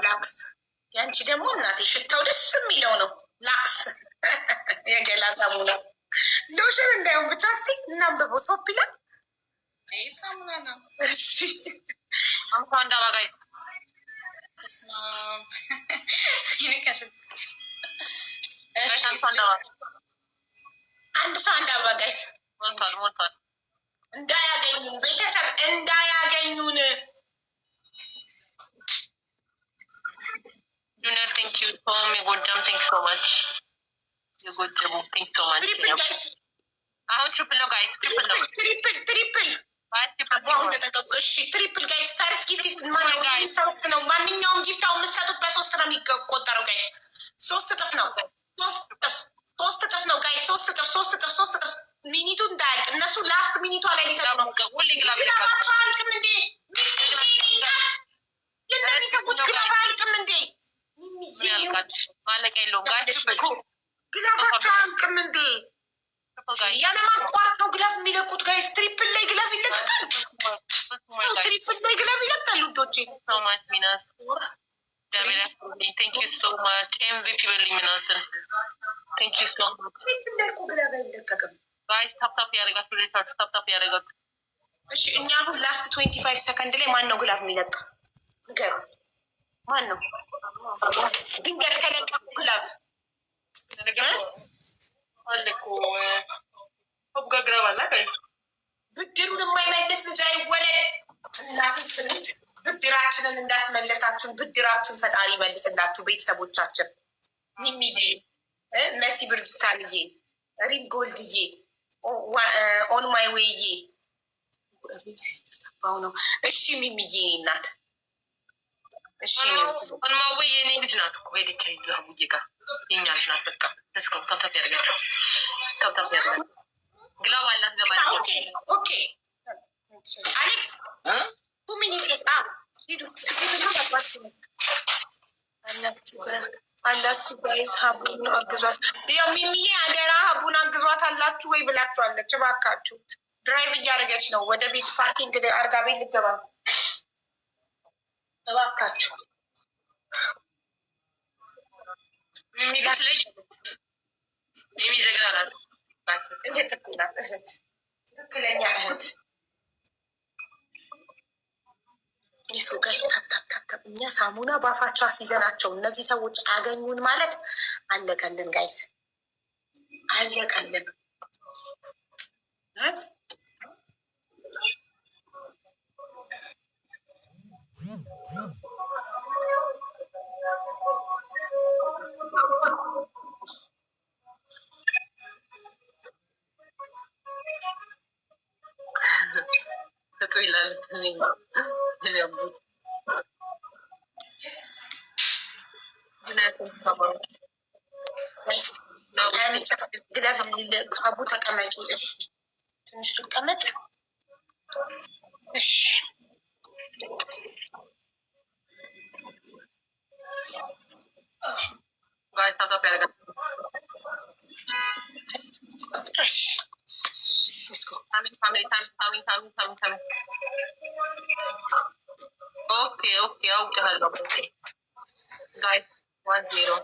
ላክስ ያንቺ ደግሞ እናቴ ሽታው ደስ የሚለው ነው። ላክስ የገላ ሳሙና ሎሽን እንዳይሆን ብቻ እስቲ እናንብቦ። ሶፕ ይላል ሳሙና ነው። እንዳባጋይ አንድ ሰው አንድ አባጋይስ ሞልቷል። እንዳያገኙን ቤተሰብ እንዳያገኙን። ጁኒor ቴንክ ዩ ቶም የጎጃም ቴንክ ሶ ማች የጎጃሙ ቴንክ ሶ ማች። አሁን ትሪፕል ነው ጋይስ፣ ትሪፕል ነው፣ ትሪፕል አሁን ተጠቀቁ። እሺ ትሪፕል ጋይስ። ፈርስት ጊፍት ሶስት ነው። ማንኛውም ጊፍት አሁን የምትሰጡት በሶስት ነው የሚቆጠረው ጋይስ። ሶስት እጥፍ ነው። ሶስት እጥፍ ነው ጋይስ። ሶስት እጥፍ ሚኒቱ እንዳያልቅ እነሱ ላስት ሚኒቷ ላይ ሊሰሩ ነው። ግላባቸው አያልቅም እንዴ? የእነዚህ ሰዎች ግላባ አያልቅም እንዴ? ግላባቸው አያልቅም እንዴ? ያለ ማቋረጥ ነው ግላፍ የሚለቁት ጋይስ። ትሪፕል ላይ ግላፍ ይለቀቃል። ትሪፕል ላይ ግላፍ ይለቃል ውዶቼ። ኤምቪፒ በልኝ ምናምን ትሪፕል ላይ እኮ ግላፍ አይለቀቅም። ታፕታፕ ያደረጋችሁ። እሺ እኛ አሁን ላስት 25 ሰከንድ ላይ ማን ነው ግላፍ የሚለቅ? ንገሩ። ማን ነው ድንገት ከለቀቁ ግላፍ? ብድሩን የማይመልስ ልጅ አይወለድ። ብድራችንን እንዳስመለሳችሁን ብድራችሁን ፈጣሪ ይመልስላችሁ። ቤተሰቦቻችን ሚሚዬ፣ መሲ ብርጅታንዬ፣ ሪም ጎልድዬ፣ ኦን ማይ ዌይዬ ነው። እሺ ሚሚዬ እናት፣ እሺ ኦን ማይ ዌይ የኔ ልጅ ናት እኮ ሄደች ቡዬ ጋር የኛ ልጅ ናት። በቃ ለስከው ታብታብ ያደርጋቸው ግላብ አላት ገባል። ኦኬ አሌክስ ሚኒት ሂዱ አላችሁ ጋይስ። ሀቡን አግዟት። ያው ሚሚዬ አደራ ሀቡን አግዟት አላችሁ ወይ ብላችኋለች። እባካችሁ ድራይቭ እያደረገች ነው ወደ ቤት ፓርኪንግ አርጋ ቤት ልገባ ነው። እባካችሁ ትክክለኛ እህት የሰው ጋይስ ታፕታፕ። እኛ ሳሙና በአፋቸው አስይዘናቸው እነዚህ ሰዎች አገኙን ማለት አለቀልን ጋይስ፣ አለቀልን። ይላል ግላፍ አቡ ተቀመጭ። ትንሽ ልቀመጥ። እሺ ኦኬ አውቄሃለሁ። ጋይስ 1-0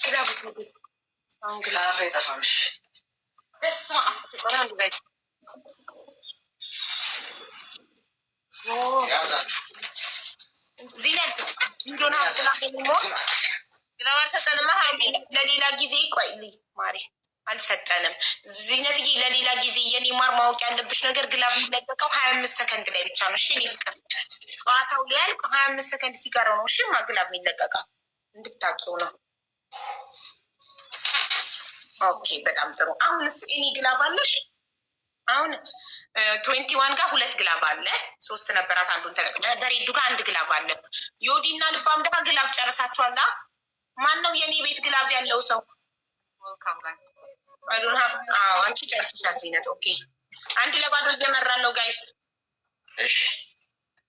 ግላቡ አሁን ግላቡ አይጠፋምሽ። ያዛችሁ ዚነት እንደሆነ ለሌላ ጊዜ ቆይልኝ ማሪ አልሰጠንም። ዚነትዬ ለሌላ ጊዜ የኔ ማር ማወቅ ያለብሽ ነገር ግላብ የሚለቀቀው 25 ሰከንድ ላይ ብቻ ነው። እሺ እኔ ፍቅር ጨዋታው ሊያልቅ 25 ሰከንድ ሲቀረው ነው። እሺ ግላብ የሚለቀቀው እንድታውቂው ነው። ኦኬ በጣም ጥሩ። አሁን እኔ ግላብ አለሽ? አሁን 21 ጋር 2 ግላብ አለ። 3 ነበራት፣ አንዱን ተጠቅመ። በሬዱ ጋር 1 ግላብ አለ። ዮዲ እና ልባም ደግሞ ግላብ ጨርሳችኋላ? ማን ነው የኔ ቤት ግላብ ያለው ሰው? አንቺ ጨርስሻል ዚነት። ኦኬ 1-0 እየመራን ነው ጋይስ። እሺ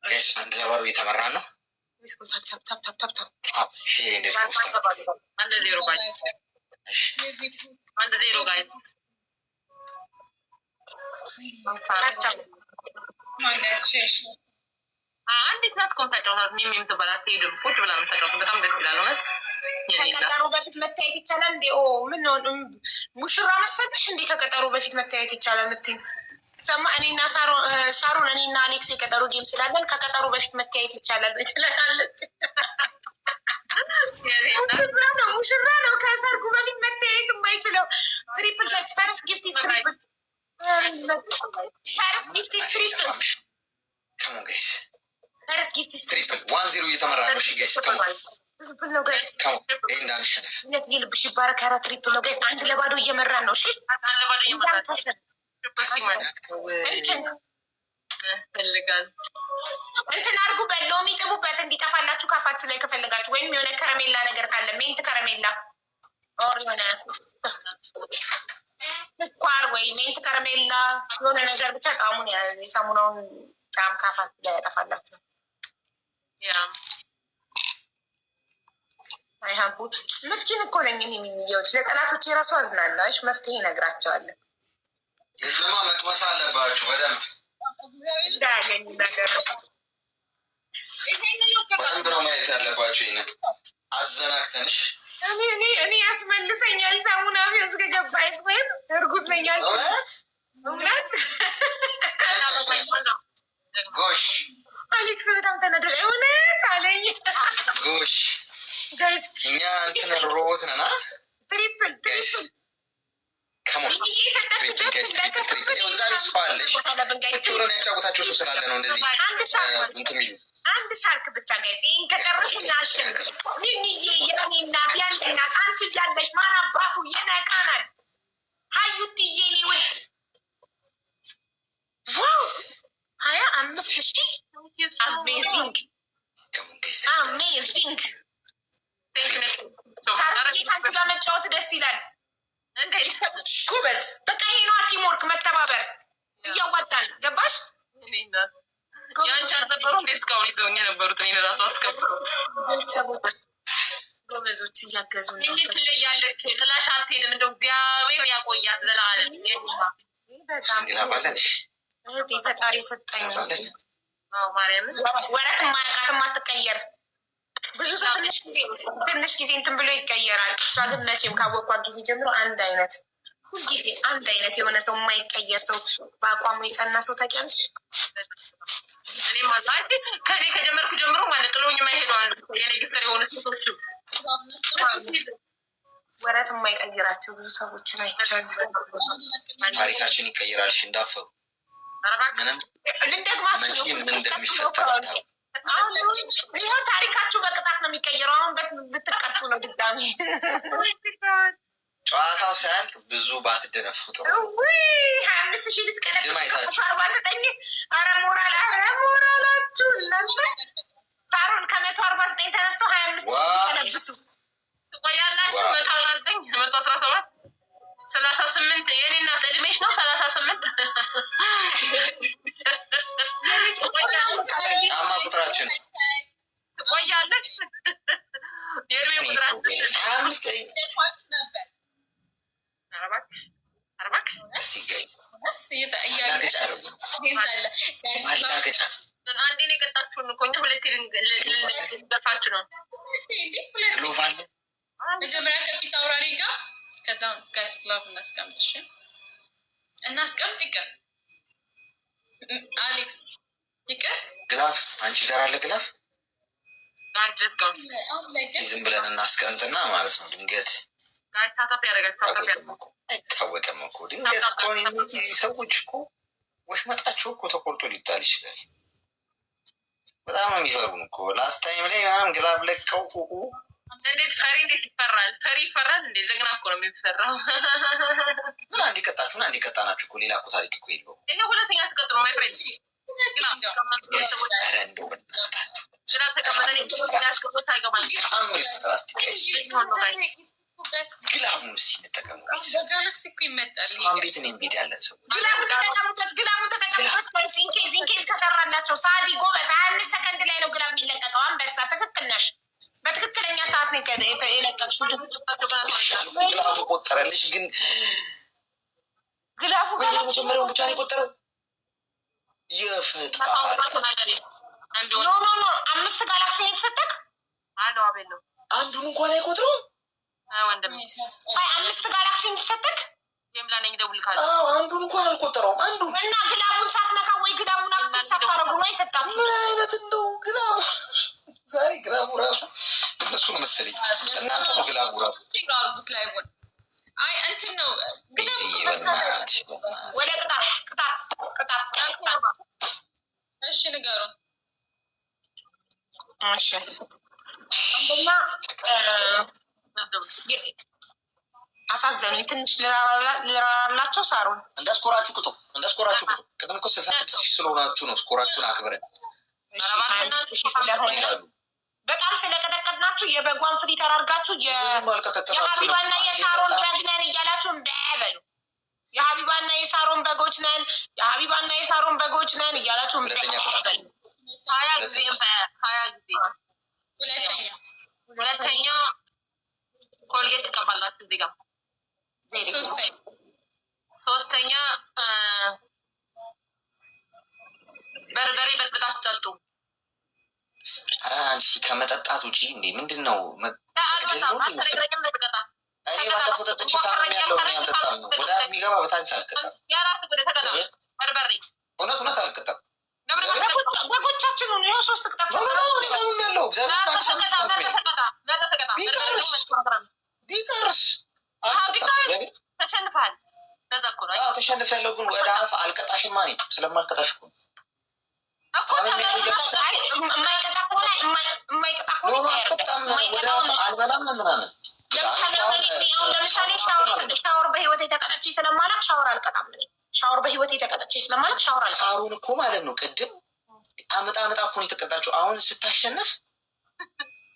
1-0 እየተመራን ነው። 1-0 ጋይስ። አንዲት ናት እኮ የምታጫውታት ሚሚ የምትባል አትሄድም። ቁጭ ብላ የምታጫውት በጣም ደስ ይላል። እውነት ከቀጠሮ በፊት መታየት ይቻላል እንዴ? ምን ሙሽራ መሰለሽ እንዴ? ከቀጠሮ በፊት መታየት ይቻላል ምትይ ሰማ። እኔና ሳሮን እኔና አሌክስ የቀጠሮ ጌም ስላለን ከቀጠሮ በፊት መታየት ይቻላል ትላለች። ሙሽራ ነው ከሰርጉ በፊት መታየት የማይችለው። ትሪፕል ጋይስ ፈርስት ጊፍት ኢዝ ትሪፕል። ፈርስት ጊፍት ኢዝ ትሪፕል። ከሞን ጋይስ ፈርስት ጊፍት ኢዝ ትሪፕል 1-0 እየተመራ ነው። እሺ ጋይስ ከሞን ትሪፕል ነው ጋይስ። ይሄ እንዳንሸነፍ ነት ይልብሽ ይባረክ። ኧረ ትሪፕል ነው ጋይስ። 1-0 እየመራን ነው። እሺ እንትን አድርጉበት፣ ሎሚ ጥቡበት እንዲጠፋላችሁ ካፋችሁ ላይ ከፈለጋችሁ፣ ወይም የሆነ ከረሜላ ነገር ካለ ሜንት ከረሜላ ኦር የሆነ ስኳር ወይ ሜንት ከረሜላ የሆነ ነገር ብቻ ጣዕሙን የሳሙናውን ጣዕም ካፋችሁ ላይ ያጠፋላችኋል። አይሀንኩት ምስኪን እኮ ነኝ እኔ የሚየዎች ለጠላቶች የራሱ አዝናለሽ። መፍትሄ እነግራቸዋለን። የለማ መቅመስ አለባችሁ በደንብ እንዳያገኝ ነገር በደንብ ነው ማየት ያለባችሁ። ይህንን አዘናግተንሽ እኔ ያስመልሰኛል። ሳሙና ፊውስ ከገባይስ ወይም እርጉዝ ነኛል። እውነት ጎሽ አሌክስ በጣም ተነደለ። እውነት አለኝ ጎሽ ጋይስ እኛ እንትን ሮቦት ነና ትሪፕል ትሪፕል ያጫወታቸው ሰው ስላለ ነው እንደዚህ አንድ ሻርክ ብቻ ጋይስ። ይህን ከጨረሱ ያሸንፍ። ሚሚዬ የኔ እናት ያኔ ናት። አንቺ እያለሽ ማን አባቱ የነቃናል። ሀዩትዬ እኔ ውድ ዋው 25,000 አሜዚንግ አሜዚንግ። ሳርጌ ከአንቺ ጋር መጫወት ደስ ይላል። ጎበዝ በቃ ይሄ ነዋ ቲምወርክ፣ መተባበር እያዋጣን ገባሽ። ቤተሰቦች ጎበዞች እያገዙ ነው። ትለያለች። ጥላሽ አትሄድም። እንደው እግዚአብሔር ያቆያት ዘላለም። በጣም እህቴ ፈጣሪ ሰጠኝ ወረት ማያውቃት ማትቀየር ብዙ ሰው ትንሽ ጊዜ እንትን ብሎ ይቀየራል። እሷ ግን መቼም ካወቋት ጊዜ ጀምሮ አንድ አይነት ሁልጊዜ አንድ አይነት የሆነ ሰው የማይቀየር ሰው በአቋሙ የጸና ሰው ታውቂያለሽ። ከኔ ከጀመርኩ ጀምሮ ማለት ጥሎኝ የማይሄዱ አሉ። የኔግስተር የሆነ ሴቶች ወረት የማይቀይራቸው ብዙ ሰዎችን አይቻሉ። ታሪካችን ይቀይራልሽ እንዳፈሩ ምንም ልንደግማችሁ ምን እንደሚፈጠር ይኸው ታሪካችሁ በቅጣት ነው የሚቀየረው። አሁን ልትቀጡ ነው ድጋሚ። ጨዋታው ሳያልቅ ብዙ ባትደነፉ ጥሩ። 25,000 ልትቀለብ 49። ኧረ ሞራላችሁ እናንተ። ታሮን ከ149 ተነስቶ 25,000 ተለብሱ ትቆያላችሁ። 149 117 38 የኔ እናት እድሜሽ ነው 38 ጫማ ቁጥራችን ትቆያለች። የእድሜ ቁጥራችን አንዴ ነው የቀጣችሁን እኮ እኛ ሁለቴ ልንገፋችሁ ነው። መጀመሪያ ከፊት አውራሪ ጋር ከዛ ጋይስ ግላቭ እናስቀምጥ። እሺ እናስቀምጥ። ይቅር አሌክስ ይቅር። ግላፍ አንቺ ጋር አለ ግላፍ ዝም ብለን እናስቀምጥና ማለት ነው። ድንገት አይታወቅም እኮ ድንገት እኮ እነዚህ ሰዎች እኮ ወሽመጣቸው እኮ ተቆርጦ ሊጣል ይችላል። በጣም ነው የሚፈሩን እኮ ላስት ታይም ላይ ምናምን ግላፍ ለቀው እንዴት ፈሪ እንዴት ይፈራል? ፈሪ ይፈራል እንዴ? ለግና እኮ ነው የሚፈራው። ምን አንድ ቀጣችሁና አንድ ቀጣናችሁ እኮ ሌላ እኮ ታሪክ እኮ የለውም። ይሄ ሁለተኛ ተቀጥ ነው ማይፈጅ ግላቡን ሲንጠቀሙ ቤት እኔም ቤት ያለን ሰው ግላቡን ተጠቀሙበት። ኢንኬዝ ከሰራላቸው ሳዲ ጎበዝ 25 ሰከንድ ላይ ነው ግላብ የሚለቀቀው። አንበሳ ትክክል ነሽ። በትክክለኛ ሰዓት ነው የለቀቅሽው። ግላቡ ቆጠረልሽ፣ ግን ግላቡ መጀመሪያውን ብቻ ነው የቆጠረው። የፈጣሪ ኖ 5 ጋላክሲ የተሰጠክ አሎ አቤሎ አንዱን እንኳን አይቆጥረውም። ወንድም 5 ጋላክሲ የተሰጠክ ጌምላ ነኝ ደውልካለ። አንዱን እንኳን አልቆጠረውም። አንዱን እና ግላቡን ሳትነካ ወይ ግላቡን አክቲቭ ሳታረጉ ነው የሰጣችሁ። ምን አይነት እንደው ግላቡ ዛሬ ግላቡ ራሱ እነሱ ነው መሰለኝ። እናንተ ነው ግላቡ ራሱ አይ እንትን ነው ወደ ቅጣት እሺ ንገሩ። እሺ አንደኛ አሳዘኑኝ ትንሽ ልራላቸው ሳሩን እንዳስኮራችሁ ቅጡ ቅድም እኮ 66,000 ስለሆናችሁ ነው ስኮራችሁን አክብረን ስለሆነ በጣም ስለቀጠቀጥናችሁ የበጓን ፍሪ ተራርጋችሁ የሀቢባና የሳሮን በግ ነን እያላችሁ እንዳያበሉ የሀቢባና የሳሮን በጎች ነን እያላችሁ እንዳያበሉ። 20 ጊዜ ሁለተኛ ኮልጌት ትቀባላችሁ እዚህ ጋር። ሶስተኛ በርበሬ በጥብጣችሁ ጠጡ። ኧረ አንቺ ከመጠጣት ውጪ እንዴ ምንድን ነው? እኔ ባለፈው ጠጥቼ ታምም ያለው እኔ አልጠጣም ነው። ወደ የሚገባ በታች አልቀጣም። እውነት አልቀጣም። በጎቻችን ሆኑ ይኸው 3 ቅጣት ያለው ቢቀርስ ተሸንፋል። ተሸንፍ ያለው ግን ወደ አፍ አልቀጣሽማ እኔ ስለማልቀጣሽ እኮ አልበላም ምናምን። ለምሳሌ ሻወር በህይወት የተቀጠች ስለማላቅ ሻወር አልቀጣም። ሻወር በህይወት የተቀጠች ስለማላቅ ሻወር አልቀጣም። ሳሩን እኮ ማለት ነው ቅድም አመጣ እኮ ነው የተቀጣችው። አሁን ስታሸንፍ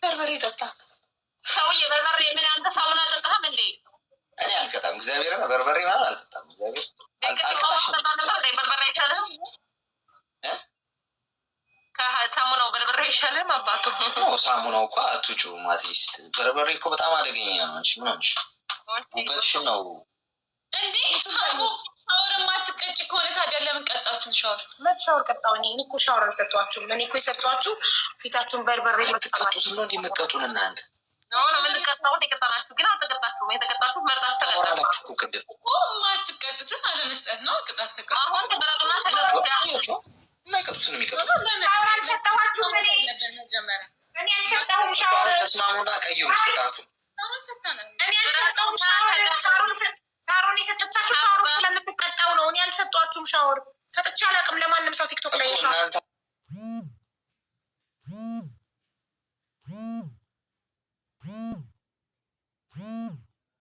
በርበሬ ጠጣ። ሰውዬ በርበሬ ምን አንተ ሳሙና ጠጣህም እንዴ? እኔ አልቀጣም። እግዚአብሔር በርበሬ ማለት አልጠጣም። እግዚአብሔር በርበሬ አይቻልም። ከሳሙናው በርበሬ አይሻልም? አባቱ ሳሙናው እኮ አትጩ ማትሊስት በርበሬ እኮ በጣም አደገኛ ነው። ምን ሆንሽ? ውበትሽን ነው እንዴ? ሻወር የማትቀጭ ከሆነ ታዲያ ለምን ቀጣችሁን? ሻወር ቀጣሁ እኔ እኮ ሻወር አልሰጧችሁም። እኔ እኮ የሰጧችሁ ፊታችሁን በርበሬ መቀጣቱት ነው እንዲመቀጡን እናንተ ምንቀጣሁት የቀጣናችሁ ግን አልተቀጣችሁም። የተቀጣችሁ መርጣችሁ ተቀጣላችሁ እኮ ቅድም የማትቀጡትን አለመስጠት ነው ቅጣት። ተቀጣ አሁን ተቀጣጡና ተቀጣችሁ የማይቀጡትን የሚቀጡት ሻወር አልሰጠኋችሁም። እኔ አልሰጠሁም ሻወር። ተስማሙና ቀይሩት ቅጣቱን። እኔ አልሰጠሁም ሻወር። ሳሮን የሰጠቻችሁ ሻወር ስለምትቀጣው ነው። እኔ አልሰጧችሁም ሻወር። ሰጥቼ አላውቅም ለማንም ሰው ቲክቶክ ላይ ሻወር